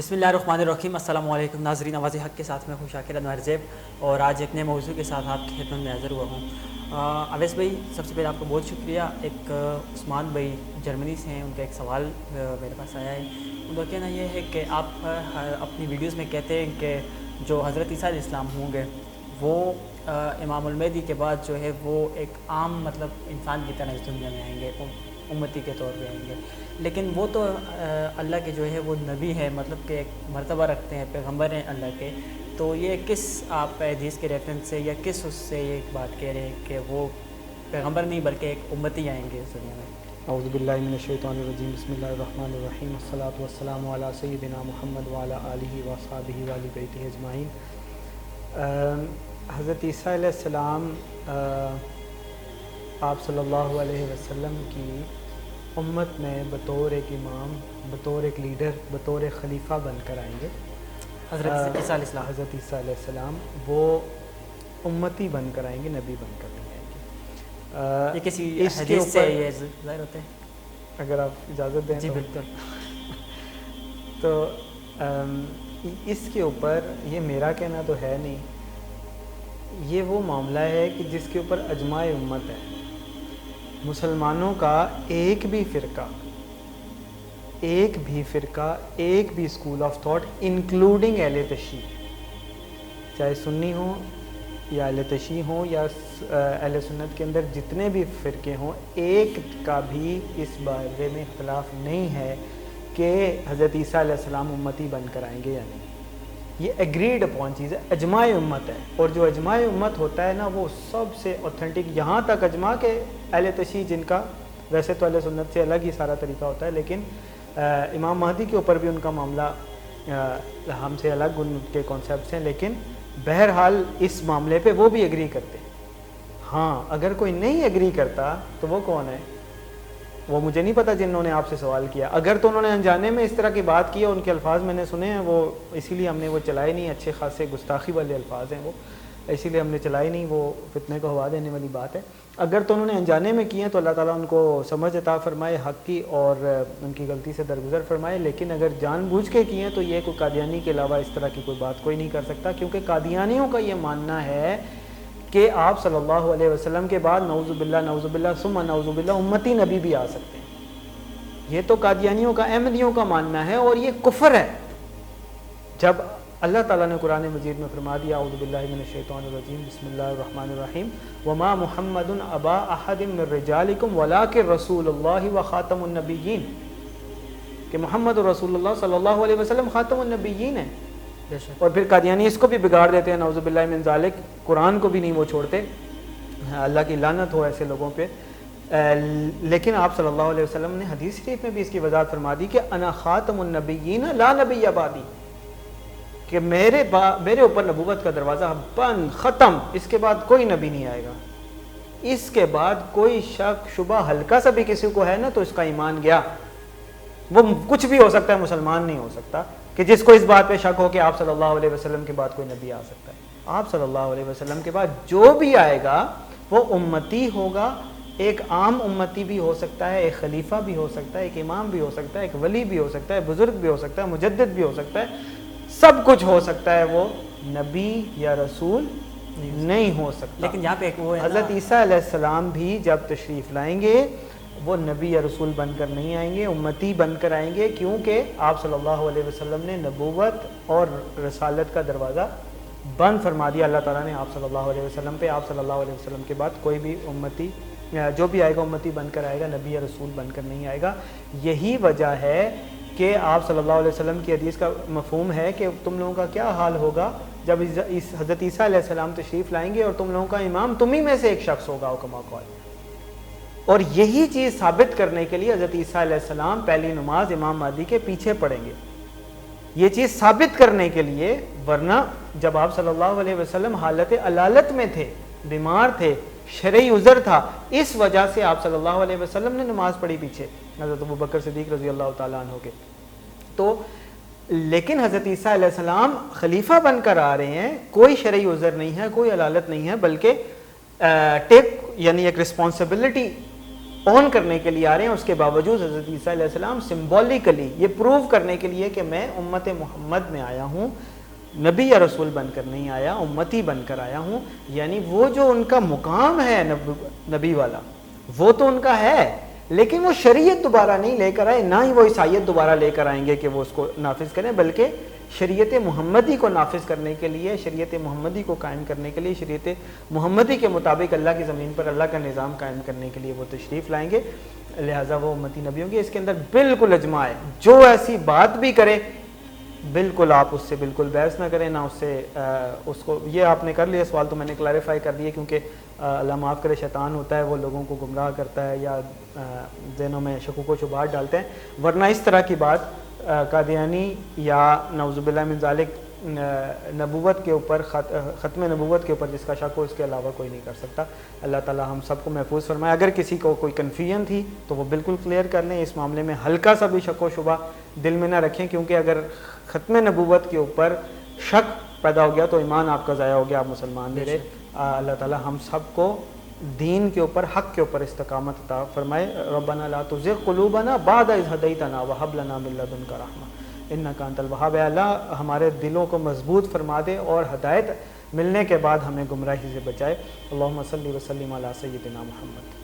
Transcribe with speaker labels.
Speaker 1: بسم اللہ الرحمن الرحیم۔ السلام علیکم ناظرین، آواز حق کے ساتھ میں خوش شاکر انور زیب اور آج ایک نئے موضوع کے ساتھ آپ کی خدمت میں حاضر ہوا ہوں۔ اویس بھائی، سب سے پہلے آپ کو بہت شکریہ۔ ایک عثمان بھائی جرمنی سے ہیں، ان کا ایک سوال میرے پاس آیا ہے۔ ان کا کہنا یہ ہے کہ آپ اپنی ویڈیوز میں کہتے ہیں کہ جو حضرت عیسیٰ علیہ السلام ہوں گے وہ امام المہدی کے بعد جو ہے وہ ایک عام انسان کی طرح اس دنیا میں آئیں گے، امتی کے طور پہ آئیں گے، لیکن وہ تو اللہ کے جو ہے وہ نبی ہے، کہ ایک مرتبہ رکھتے ہیں، پیغمبر ہیں اللہ کے۔ تو یہ کس آپ حدیث کے ریفرنس سے یا کس اس سے یہ ایک بات کہہ رہے ہیں کہ وہ پیغمبر نہیں بلکہ ایک امتی آئیں گے اس دنیا میں؟
Speaker 2: اعوذ باللہ من الشیطان الرجیم، بسم اللہ الرحمن الرحیم، الصلاۃ والسلام علی سیدنا محمد وعلی آلہ وصحبہ وآل بیتہ اجمعین۔ حضرت عیسیٰ علیہ السلام آپ صلی اللہ علیہ وسلم کی امت میں بطور ایک امام، بطور ایک لیڈر، بطور ایک خلیفہ بن کر آئیں گے۔
Speaker 1: حضرت عیسیٰ علیہ السلام
Speaker 2: حضرت عیسیٰ علیہ السلام وہ امتی بن کر آئیں گے، نبی بن کر نہیں آئیں گے۔
Speaker 1: یہ کسی حدیث سے یہ ظاہر ہوتے ہیں؟
Speaker 2: اگر آپ اجازت دیں
Speaker 1: جی بالکل۔
Speaker 2: تو اس کے اوپر یہ میرا کہنا تو ہے نہیں، یہ وہ معاملہ ہے کہ جس کے اوپر اجماع امت ہے۔ مسلمانوں کا ایک بھی فرقہ، ایک بھی اسکول آف تھاٹ انکلوڈنگ اہل تشیع، چاہے سنی ہوں یا اہل تشیع ہوں یا اہل سنت کے اندر جتنے بھی فرقے ہوں، ایک کا بھی اس بارے میں اختلاف نہیں ہے کہ حضرت عیسیٰ علیہ السلام امتی بن کر آئیں گے یا نہیں۔ یہ ایگریڈ اپون چیز ہے، اجماع امت ہے، اور جو اجماع امت ہوتا ہے نا وہ سب سے اوتھینٹک، یہاں تک اجماع کہ اہل تشیع جن کا ویسے تو اہل سنت سے الگ ہی سارا طریقہ ہوتا ہے، لیکن امام مہدی کے اوپر بھی ان کا معاملہ ہم سے الگ ان کے کانسیپٹس ہیں، لیکن بہرحال اس معاملے پہ وہ بھی ایگری کرتے ہیں۔ ہاں، اگر کوئی نہیں ایگری کرتا تو وہ کون ہے؟ وہ مجھے نہیں پتا جنہوں نے آپ سے سوال کیا۔ اگر تو انہوں نے انجانے میں اس طرح کی بات کی ہے، ان کے الفاظ میں نے سنے ہیں، وہ اسی لیے ہم نے وہ چلائے نہیں، اچھے خاصے گستاخی والے الفاظ ہیں وہ، اسی لیے ہم نے چلائی نہیں، وہ فتنے کو ہوا دینے والی بات ہے۔ اگر تو انہوں نے انجانے میں کی ہیں تو اللہ تعالیٰ ان کو سمجھ عطا فرمائے حق کی اور ان کی غلطی سے درگزر فرمائے، لیکن اگر جان بوجھ کے کی ہیں تو یہ کوئی قادیانی کے علاوہ اس طرح کی کوئی بات کوئی نہیں کر سکتا، کیونکہ قادیانیوں کا یہ ماننا ہے کہ آپ صلی اللہ علیہ وسلم کے بعد نعوذ باللہ ثم نعوذ باللہ امتی نبی بھی آ سکتے ہیں۔ یہ تو قادیانیوں کا، احمدیوں کا ماننا ہے، اور یہ کفر ہے۔ جب اللہ تعالیٰ نے قرآن مجید میں فرما دیا اعوذ باللہ من الشیطان الرجیم، بسم اللہ الرحمن الرحیم، وما محمد ابا احد من رجالکم ولکن رسول اللہ وخاتم النبیین، کہ محمد رسول اللہ صلی اللہ علیہ وسلم خاتم النبیین ہے۔ اور پھر قادیانی اس کو بھی بگاڑ دیتے ہیں، نعوذ باللہ من ذالک، قرآن کو بھی نہیں وہ چھوڑتے، اللہ کی لعنت ہو ایسے لوگوں پہ۔ لیکن آپ صلی اللہ علیہ وسلم نے حدیث شریف میں بھی اس کی وضاحت فرما دی کہ انا خاتم النبیین لا نبی بعدی، کہ میرے اوپر نبوت کا دروازہ بند، ختم، اس کے بعد کوئی نبی نہیں آئے گا۔ اس کے بعد کوئی شک شبہ ہلکا سا بھی کسی کو ہے نا تو اس کا ایمان گیا، وہ کچھ بھی ہو سکتا ہے، مسلمان نہیں ہو سکتا کہ جس کو اس بات پہ شک ہو کہ آپ صلی اللہ علیہ وسلم کے بعد کوئی نبی آ سکتا ہے۔ آپ صلی اللہ علیہ وسلم کے بعد جو بھی آئے گا وہ امتی ہوگا، ایک عام امتی بھی ہو سکتا ہے، ایک خلیفہ بھی ہو سکتا ہے، ایک امام بھی ہو سکتا ہے، ایک ولی بھی ہو سکتا ہے، بزرگ بھی ہو سکتا ہے، مجدد بھی ہو سکتا ہے، سب کچھ ہو سکتا ہے، وہ نبی یا رسول نہیں ہو سکتا۔
Speaker 1: لیکن یہاں پہ ایک وہ ہے
Speaker 2: حضرت عیسیٰ علیہ السلام بھی جب تشریف لائیں گے وہ نبی یا رسول بن کر نہیں آئیں گے، امتی بن کر آئیں گے، کیونکہ آپ صلی اللہ علیہ وسلم نے نبوت اور رسالت کا دروازہ بند فرما دیا اللہ تعالیٰ نے آپ صلی اللہ علیہ وسلم پہ۔ آپ صلی اللہ علیہ وسلم کے بعد کوئی بھی امتی جو بھی آئے گا امتی بن کر آئے گا، نبی یا رسول بن کر نہیں آئے گا۔ یہی وجہ ہے کہ آپ صلی اللہ علیہ وسلم کی حدیث کا مفہوم ہے کہ تم لوگوں کا کیا حال ہوگا جب حضرت عیسیٰ علیہ السلام تشریف لائیں گے اور تم لوگوں کا امام تمہیں میں سے ایک شخص ہوگا کما قال۔ اور یہی چیز ثابت کرنے کے لیے حضرت عیسیٰ علیہ السلام پہلی نماز امام مہدی کے پیچھے پڑھیں گے، یہ چیز ثابت کرنے کے لیے، ورنہ جب آپ صلی اللہ علیہ وسلم حالت علالت میں تھے، بیمار تھے، شرعی عذر تھا، اس وجہ سے آپ صلی اللہ علیہ وسلم نے نماز پڑھی پیچھے حضرت ابوبکر صدیق رضی اللہ تعالیٰ عنہ کے۔ تو لیکن حضرت عیسیٰ علیہ السلام خلیفہ بن کر آ رہے ہیں، کوئی شرعی عذر نہیں ہے، کوئی علالت نہیں ہے، بلکہ یعنی ایک رسپانسبلٹی آن کرنے کے لیے آ رہے ہیں. اس کے باوجود حضرت عیسیٰ علیہ السلام سمبولیکلی یہ پروو کرنے کے لیے کہ میں امت محمد میں آیا ہوں, نبی یا رسول بن کر نہیں آیا, امتی بن کر آیا ہوں. یعنی وہ جو ان کا مقام ہے نبی والا وہ تو ان کا ہے, لیکن وہ شریعت دوبارہ نہیں لے کر آئے, نہ ہی وہ عیسائیت دوبارہ لے کر آئیں گے کہ وہ اس کو نافذ کریں, بلکہ شریعت محمدی کو نافذ کرنے کے لیے, شریعت محمدی کو قائم کرنے کے لیے, شریعت محمدی کے مطابق اللہ کی زمین پر اللہ کا نظام قائم کرنے کے لیے وہ تشریف لائیں گے. لہٰذا وہ امتی نبی ہوں گے. اس کے اندر بالکل اجماع ہے. جو ایسی بات بھی کرے بالکل آپ اس سے بالکل بحث نہ کریں, نہ اس سے اس کو, یہ آپ نے کر لیا سوال تو میں نے کلیریفائی کر دیا, کیونکہ اللہ معاف کرے شیطان ہوتا ہے, وہ لوگوں کو گمراہ کرتا ہے یا ذہنوں میں شکوک و شبہات ڈالتے ہیں. ورنہ اس طرح کی بات قادیانی یا نعوذ باللہ من ذالک نبوت کے اوپر, ختم نبوت کے اوپر جس کا شک ہو, اس کے علاوہ کوئی نہیں کر سکتا. اللہ تعالی ہم سب کو محفوظ فرمائے. اگر کسی کو کوئی کنفیوژن تھی تو وہ بالکل کلیئر کر لیں. اس معاملے میں ہلکا سا بھی شک و شبہ دل میں نہ رکھیں, کیونکہ اگر ختم نبوت کے اوپر شک پیدا ہو گیا تو ایمان آپ کا ضائع ہو گیا, آپ مسلمان نہیں رہے. اللہ تعالی ہم سب کو دین کے اوپر, حق کے اوپر استقامت عطا فرمائے. ربنا لا تزغ قلوبنا بعد اذ ہدیتنا وہب لنا من لدنک رحمہ انک انت الوہاب. اللہ ہمارے دلوں کو مضبوط فرما دے اور ہدایت ملنے کے بعد ہمیں گمراہی سے بچائے. اللہم صلی وسلم علی سیدنا محمد.